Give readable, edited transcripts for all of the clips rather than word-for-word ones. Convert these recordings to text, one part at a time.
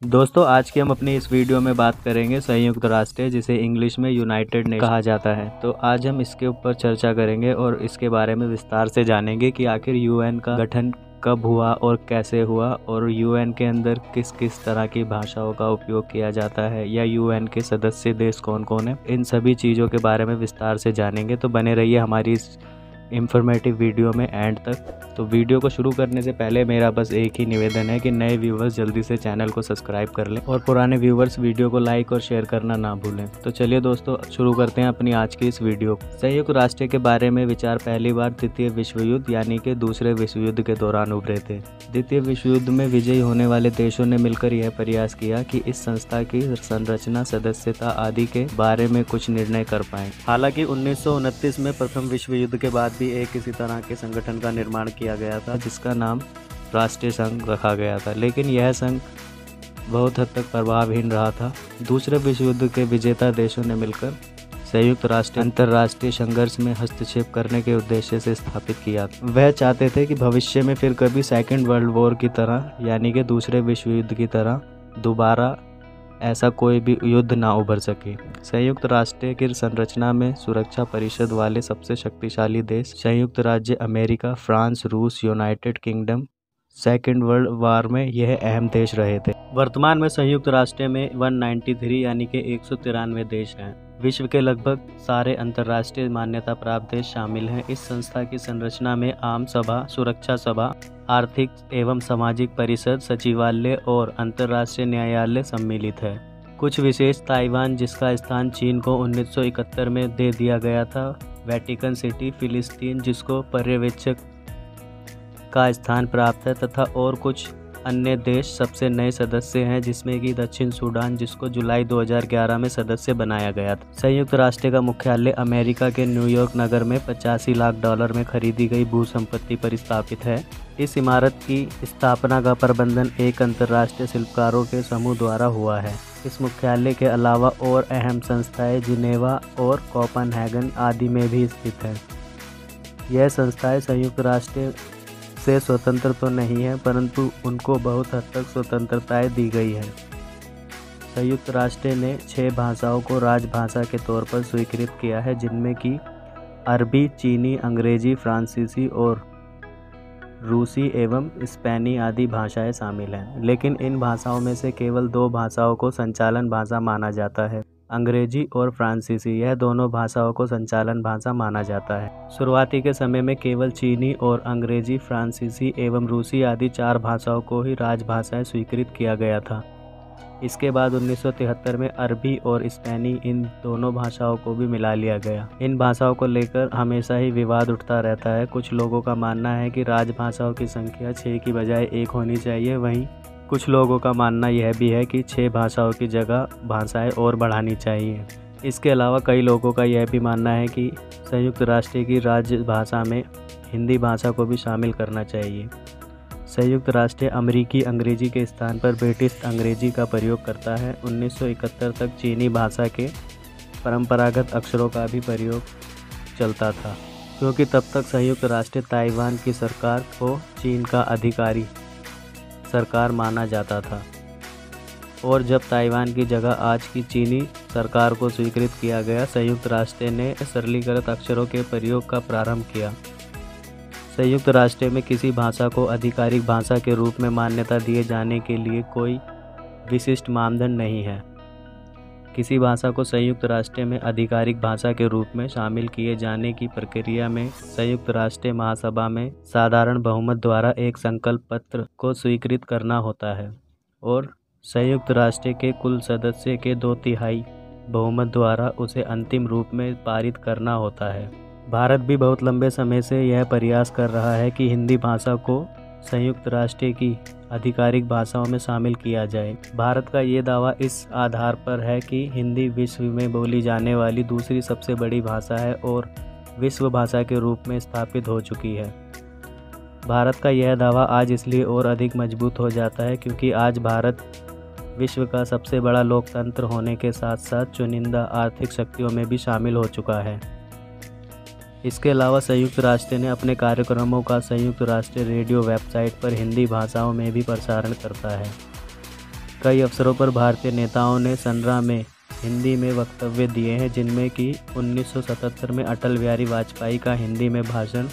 दोस्तों आज की हम अपनी इस वीडियो में बात करेंगे संयुक्त राष्ट्र, जिसे इंग्लिश में यूनाइटेड नेशन कहा जाता है। तो आज हम इसके ऊपर चर्चा करेंगे और इसके बारे में विस्तार से जानेंगे कि आखिर यूएन का गठन कब हुआ और कैसे हुआ, और यूएन के अंदर किस किस तरह की भाषाओं का उपयोग किया जाता है, या यूएन के सदस्य देश कौन कौन है। इन सभी चीज़ों के बारे में विस्तार से जानेंगे। तो बने रहिए हमारी इस इंफॉर्मेटिव वीडियो में एंड तक। तो वीडियो को शुरू करने से पहले मेरा बस एक ही निवेदन है कि नए व्यूवर्स जल्दी से चैनल को सब्सक्राइब कर लें और पुराने व्यूवर्स वीडियो को लाइक और शेयर करना ना भूलें। तो चलिए दोस्तों शुरू करते हैं अपनी आज की इस वीडियो। संयुक्त राष्ट्र के बारे में विचार पहली बार द्वितीय विश्व युद्ध यानी कि दूसरे विश्व युद्ध के दौरान उभरे थे। द्वितीय विश्व युद्ध में विजयी होने वाले देशों ने मिलकर यह प्रयास किया कि इस संस्था की संरचना, सदस्यता आदि के बारे में कुछ निर्णय कर पाएं। हालांकि 1929 में प्रथम विश्व युद्ध के बाद भी एक इसी तरह के संगठन का निर्माण किया गया था, जिसका नाम राष्ट्रीय संघ रखा गया था, लेकिन यह संघ बहुत हद तक प्रभावहीन रहा था। दूसरे विश्व युद्ध के विजेता देशों ने मिलकर संयुक्त राष्ट्र अंतर्राष्ट्रीय संघर्ष में हस्तक्षेप करने के उद्देश्य से स्थापित किया। वह चाहते थे कि भविष्य में फिर कभी सेकेंड वर्ल्ड वॉर की तरह यानी कि दूसरे विश्व युद्ध की तरह दोबारा ऐसा कोई भी युद्ध ना उभर सके। संयुक्त राष्ट्र की संरचना में सुरक्षा परिषद वाले सबसे शक्तिशाली देश संयुक्त राज्य अमेरिका, फ्रांस, रूस, United kingdom second world war में यह अहम देश रहे थे। वर्तमान में संयुक्त राष्ट्र में 193 यानी कि 193 देश हैं। विश्व के लगभग सारे अंतर्राष्ट्रीय मान्यता प्राप्त देश शामिल हैं। इस संस्था की संरचना में आम सभा, सुरक्षा सभा, आर्थिक एवं सामाजिक परिषद, सचिवालय और अंतर्राष्ट्रीय न्यायालय सम्मिलित है। कुछ विशेष ताइवान, जिसका स्थान चीन को 1971 में दे दिया गया था, वेटिकन सिटी, फिलिस्तीन जिसको पर्यवेक्षक का स्थान प्राप्त है, तथा और कुछ अन्य देश सबसे नए सदस्य हैं, जिसमें कि दक्षिण सूडान, जिसको जुलाई 2011 में सदस्य बनाया गया था। संयुक्त राष्ट्र का मुख्यालय अमेरिका के न्यूयॉर्क नगर में $85 लाख में खरीदी गई भू संपत्ति पर स्थापित है। इस इमारत की स्थापना का प्रबंधन एक अंतर्राष्ट्रीय शिल्पकारों के समूह द्वारा हुआ है। इस मुख्यालय के अलावा और अहम संस्थाएं जिनेवा और कोपेनहेगन आदि में भी स्थित है। यह संस्थाएं संयुक्त राष्ट्र से स्वतंत्र तो नहीं है, परंतु उनको बहुत हद तक स्वतंत्रताएं दी गई है। संयुक्त राष्ट्र ने 6 भाषाओं को राजभाषा के तौर पर स्वीकृत किया है, जिनमें कि अरबी, चीनी, अंग्रेजी, फ्रांसीसी और रूसी एवं स्पेनी आदि भाषाएं शामिल हैं। लेकिन इन भाषाओं में से केवल 2 भाषाओं को संचालन भाषा माना जाता है, अंग्रेजी और फ्रांसीसी। यह दोनों भाषाओं को संचालन भाषा माना जाता है। शुरुआती के समय में केवल चीनी और अंग्रेजी, फ्रांसीसी एवं रूसी आदि 4 भाषाओं को ही राजभाषाएं स्वीकृत किया गया था। इसके बाद 1973 में अरबी और स्पेनी, इन दोनों भाषाओं को भी मिला लिया गया। इन भाषाओं को लेकर हमेशा ही विवाद उठता रहता है। कुछ लोगों का मानना है कि राजभाषाओं की संख्या 6 की बजाय 1 होनी चाहिए, वहीं कुछ लोगों का मानना यह भी है कि 6 भाषाओं की जगह भाषाएं और बढ़ानी चाहिए। इसके अलावा कई लोगों का यह भी मानना है कि संयुक्त राष्ट्र की राजभाषा में हिंदी भाषा को भी शामिल करना चाहिए। संयुक्त राष्ट्र अमेरिकी अंग्रेजी के स्थान पर ब्रिटिश अंग्रेजी का प्रयोग करता है। 1971 तक चीनी भाषा के परंपरागत अक्षरों का भी प्रयोग चलता था, क्योंकि तब तक संयुक्त राष्ट्र ताइवान की सरकार को चीन का अधिकारी सरकार माना जाता था, और जब ताइवान की जगह आज की चीनी सरकार को स्वीकृत किया गया, संयुक्त राष्ट्र ने सरलीकृत अक्षरों के प्रयोग का प्रारंभ किया। संयुक्त राष्ट्र में किसी भाषा को आधिकारिक भाषा के रूप में मान्यता दिए जाने के लिए कोई विशिष्ट मानदंड नहीं है। किसी भाषा को संयुक्त राष्ट्र में आधिकारिक भाषा के रूप में शामिल किए जाने की प्रक्रिया में संयुक्त राष्ट्र महासभा में साधारण बहुमत द्वारा एक संकल्प पत्र को स्वीकृत करना होता है, और संयुक्त राष्ट्र के कुल सदस्य के 2/3 बहुमत द्वारा उसे अंतिम रूप में पारित करना होता है। भारत भी बहुत लंबे समय से यह प्रयास कर रहा है कि हिंदी भाषा को संयुक्त राष्ट्र की आधिकारिक भाषाओं में शामिल किया जाए। भारत का ये दावा इस आधार पर है कि हिंदी विश्व में बोली जाने वाली दूसरी सबसे बड़ी भाषा है और विश्व भाषा के रूप में स्थापित हो चुकी है। भारत का यह दावा आज इसलिए और अधिक मजबूत हो जाता है क्योंकि आज भारत विश्व का सबसे बड़ा लोकतंत्र होने के साथ साथ चुनिंदा आर्थिक शक्तियों में भी शामिल हो चुका है। इसके अलावा संयुक्त राष्ट्र ने अपने कार्यक्रमों का संयुक्त राष्ट्र रेडियो वेबसाइट पर हिंदी भाषाओं में भी प्रसारण करता है। कई अवसरों पर भारतीय नेताओं ने संरा में हिंदी में वक्तव्य दिए हैं, जिनमें कि 1977 में अटल बिहारी वाजपेयी का हिंदी में भाषण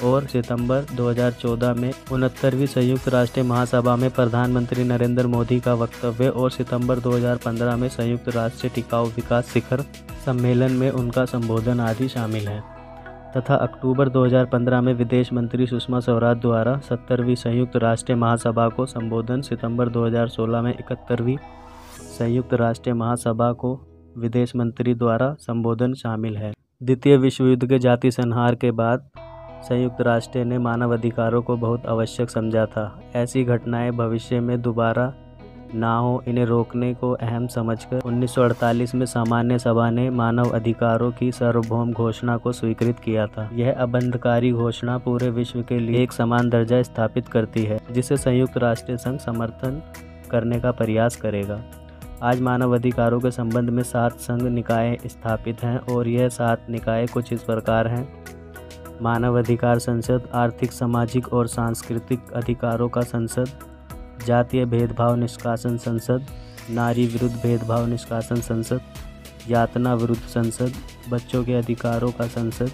और सितंबर 2014 में 69वीं संयुक्त राष्ट्र महासभा में प्रधानमंत्री नरेंद्र मोदी का वक्तव्य और सितंबर 2015 में संयुक्त राष्ट्र टिकाऊ विकास शिखर सम्मेलन में उनका संबोधन आदि शामिल है। तथा अक्टूबर 2015 में विदेश मंत्री सुषमा स्वराज द्वारा 70वीं संयुक्त राष्ट्र महासभा को संबोधन, सितंबर 2016 में 71वीं संयुक्त राष्ट्र महासभा को विदेश मंत्री द्वारा संबोधन शामिल है। द्वितीय विश्व युद्ध के जाति संहार के बाद संयुक्त राष्ट्र ने मानव अधिकारों को बहुत आवश्यक समझा था। ऐसी घटनाएं भविष्य में दोबारा ना हो, इन्हें रोकने को अहम समझकर 1948 में सामान्य सभा ने मानव अधिकारों की सार्वभौम घोषणा को स्वीकृत किया था। यह अबंधकारी घोषणा पूरे विश्व के लिए एक समान दर्जा स्थापित करती है, जिसे संयुक्त राष्ट्र संघ समर्थन करने का प्रयास करेगा। आज मानव अधिकारों के संबंध में 7 संघ निकाय स्थापित हैं और यह 7 निकाय कुछ इस प्रकार हैं: मानव अधिकार संसद, आर्थिक, सामाजिक और सांस्कृतिक अधिकारों का संसद, जातीय भेदभाव निष्कासन संसद, नारी विरुद्ध भेदभाव निष्कासन संसद, यातना विरुद्ध संसद, बच्चों के अधिकारों का संसद,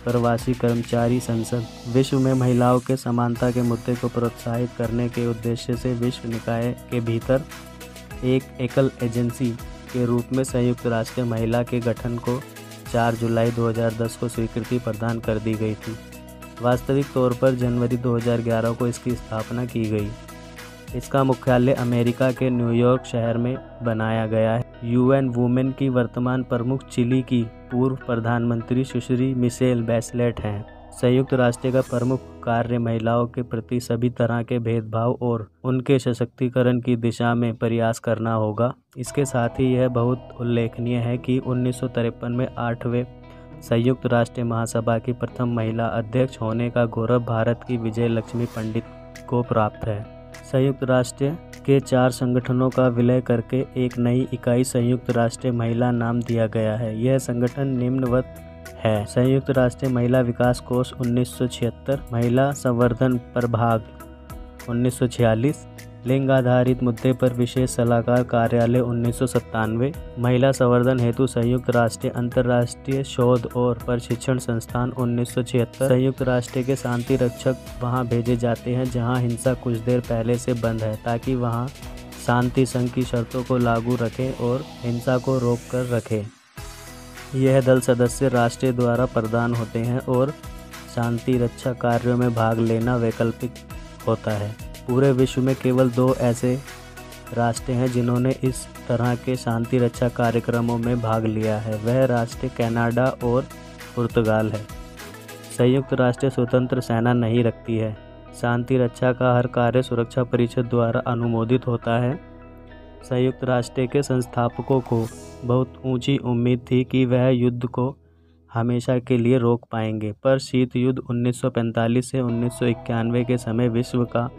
प्रवासी कर्मचारी संसद। विश्व में महिलाओं के समानता के मुद्दे को प्रोत्साहित करने के उद्देश्य से विश्व निकाय के भीतर एक एकल एजेंसी के रूप में संयुक्त राष्ट्र महिला के गठन को 4 जुलाई 2010 को स्वीकृति प्रदान कर दी गई थी। वास्तविक तौर पर जनवरी 2011 को इसकी स्थापना की गई। इसका मुख्यालय अमेरिका के न्यूयॉर्क शहर में बनाया गया है। यूएन वुमेन की वर्तमान प्रमुख चिली की पूर्व प्रधानमंत्री सुश्री मिशेल बैचलेट हैं। संयुक्त राष्ट्र का प्रमुख कार्य महिलाओं के प्रति सभी तरह के भेदभाव और उनके सशक्तिकरण की दिशा में प्रयास करना होगा। इसके साथ ही यह बहुत उल्लेखनीय है कि 1953 में 8वें संयुक्त राष्ट्र महासभा की प्रथम महिला अध्यक्ष होने का गौरव भारत की विजय लक्ष्मी पंडित को प्राप्त है। संयुक्त राष्ट्र के 4 संगठनों का विलय करके एक नई इकाई संयुक्त राष्ट्र महिला नाम दिया गया है। यह संगठन निम्नवत है: संयुक्त राष्ट्र महिला विकास कोष 1976, महिला संवर्धन प्रभाग 1946, लिंग आधारित मुद्दे पर विशेष सलाहकार कार्यालय 1997, महिला संवर्धन हेतु संयुक्त राष्ट्र अंतर्राष्ट्रीय शोध और प्रशिक्षण संस्थान 1976। संयुक्त राष्ट्र के शांति रक्षक वहां भेजे जाते हैं जहां हिंसा कुछ देर पहले से बंद है, ताकि वहां शांति संघ की शर्तों को लागू रखें और हिंसा को रोक कर रखें। यह दल सदस्य राष्ट्र द्वारा प्रदान होते हैं और शांति रक्षा कार्यों में भाग लेना वैकल्पिक होता है। पूरे विश्व में केवल 2 ऐसे राष्ट्र हैं जिन्होंने इस तरह के शांति रक्षा कार्यक्रमों में भाग लिया है। वह राष्ट्र कनाडा और पुर्तगाल है। संयुक्त राष्ट्र स्वतंत्र सेना नहीं रखती है। शांति रक्षा का हर कार्य सुरक्षा परिषद द्वारा अनुमोदित होता है। संयुक्त राष्ट्र के संस्थापकों को बहुत ऊंची उम्मीद थी कि वह युद्ध को हमेशा के लिए रोक पाएंगे, पर शीत युद्ध 1945 से 1991 के समय विश्व का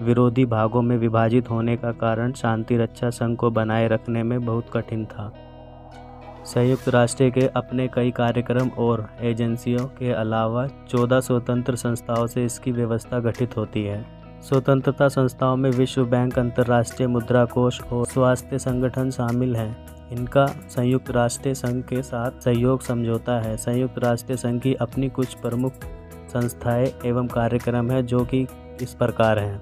विरोधी भागों में विभाजित होने का कारण शांति रक्षा संघ को बनाए रखने में बहुत कठिन था। संयुक्त राष्ट्र के अपने कई कार्यक्रम और एजेंसियों के अलावा 14 स्वतंत्र संस्थाओं से इसकी व्यवस्था गठित होती है। स्वतंत्रता संस्थाओं में विश्व बैंक, अंतर्राष्ट्रीय मुद्रा कोष और स्वास्थ्य संगठन शामिल हैं। इनका संयुक्त राष्ट्र संघ के साथ सहयोग समझौता है। संयुक्त राष्ट्र संघ की अपनी कुछ प्रमुख संस्थाएं एवं कार्यक्रम हैं, जो कि इस प्रकार हैं: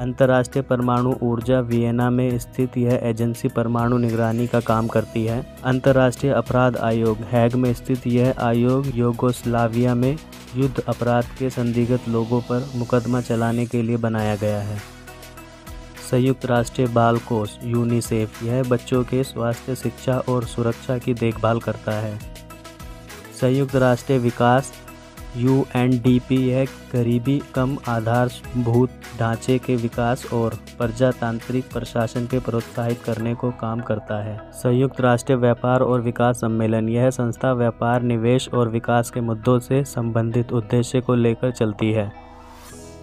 अंतर्राष्ट्रीय परमाणु ऊर्जा, वियना में स्थित यह एजेंसी परमाणु निगरानी का काम करती है। अंतर्राष्ट्रीय अपराध आयोग, हैग में स्थित यह आयोग यूगोस्लाविया में युद्ध अपराध के संदिग्ध लोगों पर मुकदमा चलाने के लिए बनाया गया है। संयुक्त राष्ट्र बाल कोष, यूनिसेफ, यह बच्चों के स्वास्थ्य, शिक्षा और सुरक्षा की देखभाल करता है। संयुक्त राष्ट्र विकास, UNDP, यह गरीबी कम आधारभूत ढांचे के विकास और प्रजातांत्रिक प्रशासन के प्रोत्साहित करने को काम करता है। संयुक्त राष्ट्र व्यापार और विकास सम्मेलन, यह संस्था व्यापार, निवेश और विकास के मुद्दों से संबंधित उद्देश्य को लेकर चलती है।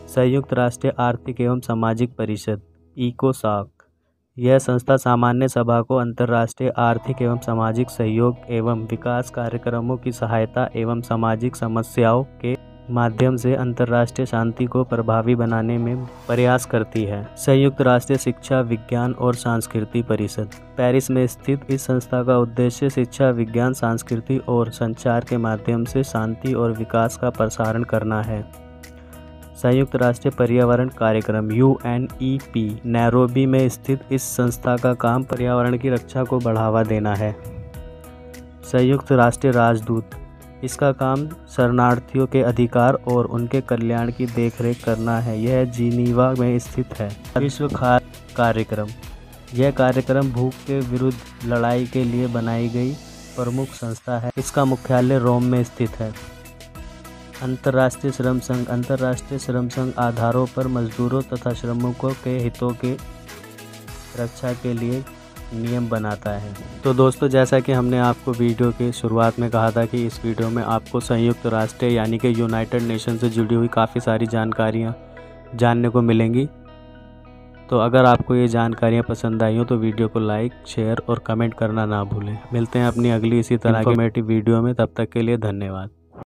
संयुक्त राष्ट्र आर्थिक एवं सामाजिक परिषद, इकोसॉक, यह संस्था सामान्य सभा को अंतर्राष्ट्रीय आर्थिक एवं सामाजिक सहयोग एवं विकास कार्यक्रमों की सहायता एवं सामाजिक समस्याओं के माध्यम से अंतर्राष्ट्रीय शांति को प्रभावी बनाने में प्रयास करती है। संयुक्त राष्ट्र शिक्षा, विज्ञान और सांस्कृतिक परिषद पेरिस में स्थित इस संस्था का उद्देश्य शिक्षा, विज्ञान, संस्कृति और संचार के माध्यम से शांति और विकास का प्रसारण करना है। संयुक्त राष्ट्र पर्यावरण कार्यक्रम UNEP नैरोबी में स्थित इस संस्था का काम पर्यावरण की रक्षा को बढ़ावा देना है। संयुक्त राष्ट्र राजदूत, इसका काम शरणार्थियों के अधिकार और उनके कल्याण की देखरेख करना है। यह जिनीवा में स्थित है। विश्व खाद्य कार्यक्रम, यह कार्यक्रम भूख के विरुद्ध लड़ाई के लिए बनाई गई प्रमुख संस्था है। इसका मुख्यालय रोम में स्थित है। अंतर्राष्ट्रीय श्रम संघ, अंतर्राष्ट्रीय श्रम संघ आधारों पर मजदूरों तथा श्रमिकों के हितों के रक्षा के लिए नियम बनाता है। तो दोस्तों, जैसा कि हमने आपको वीडियो के शुरुआत में कहा था कि इस वीडियो में आपको संयुक्त राष्ट्र यानी कि यूनाइटेड नेशन से जुड़ी हुई काफ़ी सारी जानकारियाँ जानने को मिलेंगी। तो अगर आपको ये जानकारियाँ पसंद आई हो तो वीडियो को लाइक, शेयर और कमेंट करना ना भूलें। मिलते हैं अपनी अगली इसी तरह की वीडियो में, तब तक के लिए धन्यवाद।